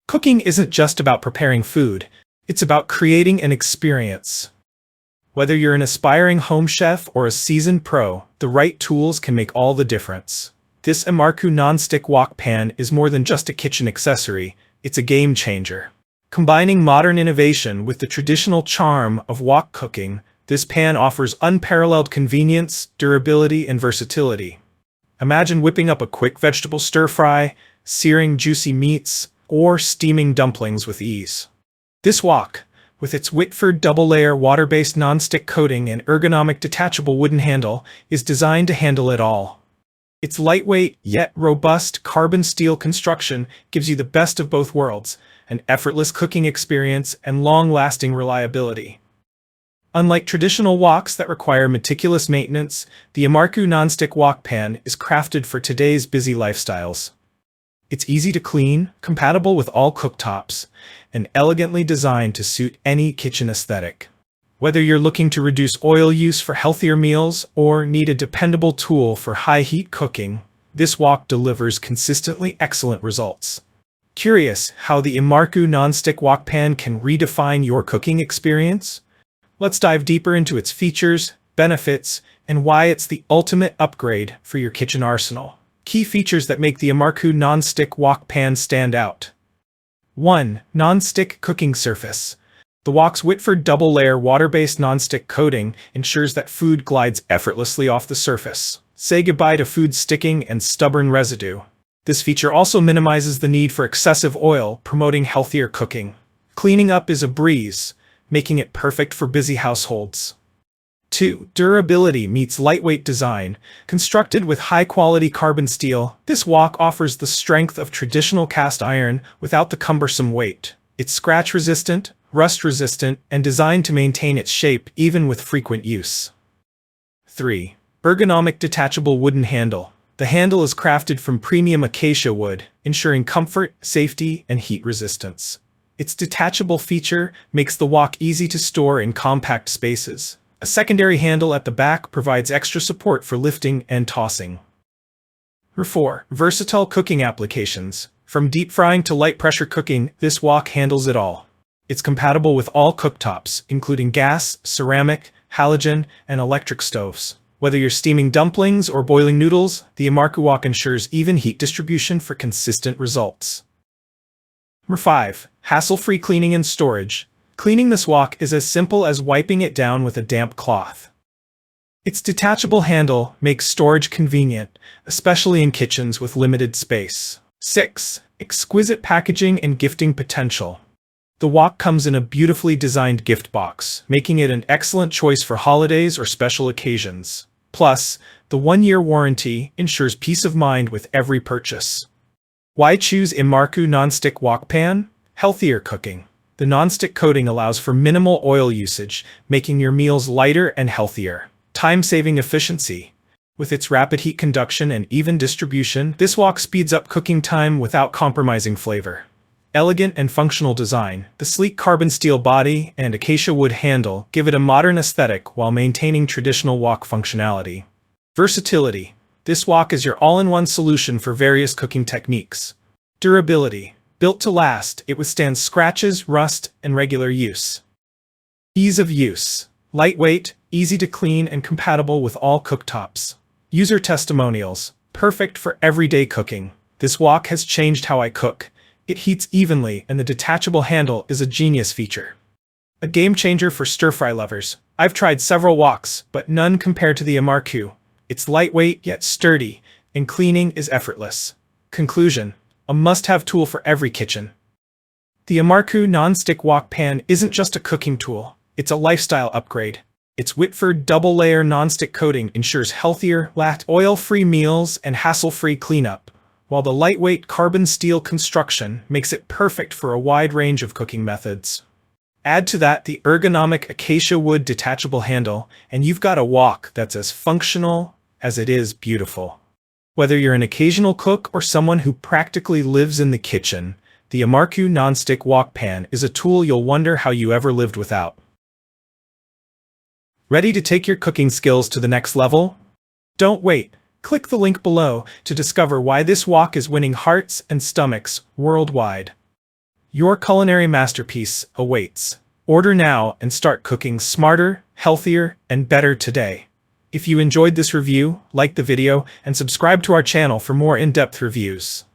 Cooking isn't just about preparing food, it's about creating an experience. Whether you're an aspiring home chef or a seasoned pro, the right tools can make all the difference. This Imarku Nonstick Wok pan is more than just a kitchen accessory, it's a game changer. Combining modern innovation with the traditional charm of wok cooking, this pan offers unparalleled convenience, durability, and versatility. Imagine whipping up a quick vegetable stir-fry, searing juicy meats, or steaming dumplings with ease. This wok, with its Whitford double-layer water-based non-stick coating and ergonomic detachable wooden handle, is designed to handle it all. Its lightweight, yet robust carbon steel construction gives you the best of both worlds, an effortless cooking experience and long-lasting reliability. Unlike traditional woks that require meticulous maintenance, the Imarku Nonstick Wok Pan is crafted for today's busy lifestyles. It's easy to clean, compatible with all cooktops, and elegantly designed to suit any kitchen aesthetic. Whether you're looking to reduce oil use for healthier meals or need a dependable tool for high-heat cooking, this wok delivers consistently excellent results. Curious how the Imarku Nonstick Wok Pan can redefine your cooking experience? Let's dive deeper into its features, benefits, and why it's the ultimate upgrade for your kitchen arsenal. Key features that make the Imarku Nonstick Wok Pan stand out. 1. Non-stick cooking surface. The wok's Whitford double-layer water-based non-stick coating ensures that food glides effortlessly off the surface. Say goodbye to food sticking and stubborn residue. This feature also minimizes the need for excessive oil, promoting healthier cooking. Cleaning up is a breeze, making it perfect for busy households. 2. Durability meets lightweight design. Constructed with high-quality carbon steel, this wok offers the strength of traditional cast iron without the cumbersome weight. It's scratch-resistant, rust-resistant, and designed to maintain its shape even with frequent use. 3. Ergonomic detachable wooden handle. The handle is crafted from premium acacia wood, ensuring comfort, safety, and heat resistance. Its detachable feature makes the wok easy to store in compact spaces. A secondary handle at the back provides extra support for lifting and tossing. 4. Versatile cooking applications. From deep frying to light pressure cooking, this wok handles it all. It's compatible with all cooktops, including gas, ceramic, halogen, and electric stoves. Whether you're steaming dumplings or boiling noodles, the Imarku wok ensures even heat distribution for consistent results. 5. Hassle-free cleaning and storage. Cleaning this wok is as simple as wiping it down with a damp cloth. Its detachable handle makes storage convenient, especially in kitchens with limited space. 6. Exquisite packaging and gifting potential. The wok comes in a beautifully designed gift box, making it an excellent choice for holidays or special occasions. Plus, the 1-year warranty ensures peace of mind with every purchase. Why choose Imarku Nonstick Wok Pan? Healthier cooking. The nonstick coating allows for minimal oil usage, making your meals lighter and healthier. Time-saving efficiency. With its rapid heat conduction and even distribution, this wok speeds up cooking time without compromising flavor. Elegant and functional design. The sleek carbon steel body and acacia wood handle give it a modern aesthetic while maintaining traditional wok functionality. Versatility. This wok is your all-in-one solution for various cooking techniques. Durability. Built to last, it withstands scratches, rust, and regular use. Ease of use. Lightweight, easy to clean, and compatible with all cooktops. User testimonials. Perfect for everyday cooking. This wok has changed how I cook. It heats evenly, and the detachable handle is a genius feature. A game changer for stir-fry lovers. I've tried several woks, but none compare to the Imarku. It's lightweight yet sturdy, and cleaning is effortless. Conclusion. A must-have tool for every kitchen. The Imarku Nonstick Wok Pan isn't just a cooking tool, it's a lifestyle upgrade. Its Whitford double-layer nonstick coating ensures healthier, oil-free meals and hassle-free cleanup, while the lightweight carbon steel construction makes it perfect for a wide range of cooking methods. Add to that the ergonomic acacia wood detachable handle, and you've got a wok that's as functional as it is beautiful. Whether you're an occasional cook or someone who practically lives in the kitchen, the Imarku Nonstick Wok Pan is a tool you'll wonder how you ever lived without. Ready to take your cooking skills to the next level? Don't wait. Click the link below to discover why this wok is winning hearts and stomachs worldwide. Your culinary masterpiece awaits. Order now and start cooking smarter, healthier, and better today. If you enjoyed this review, like the video and subscribe to our channel for more in-depth reviews.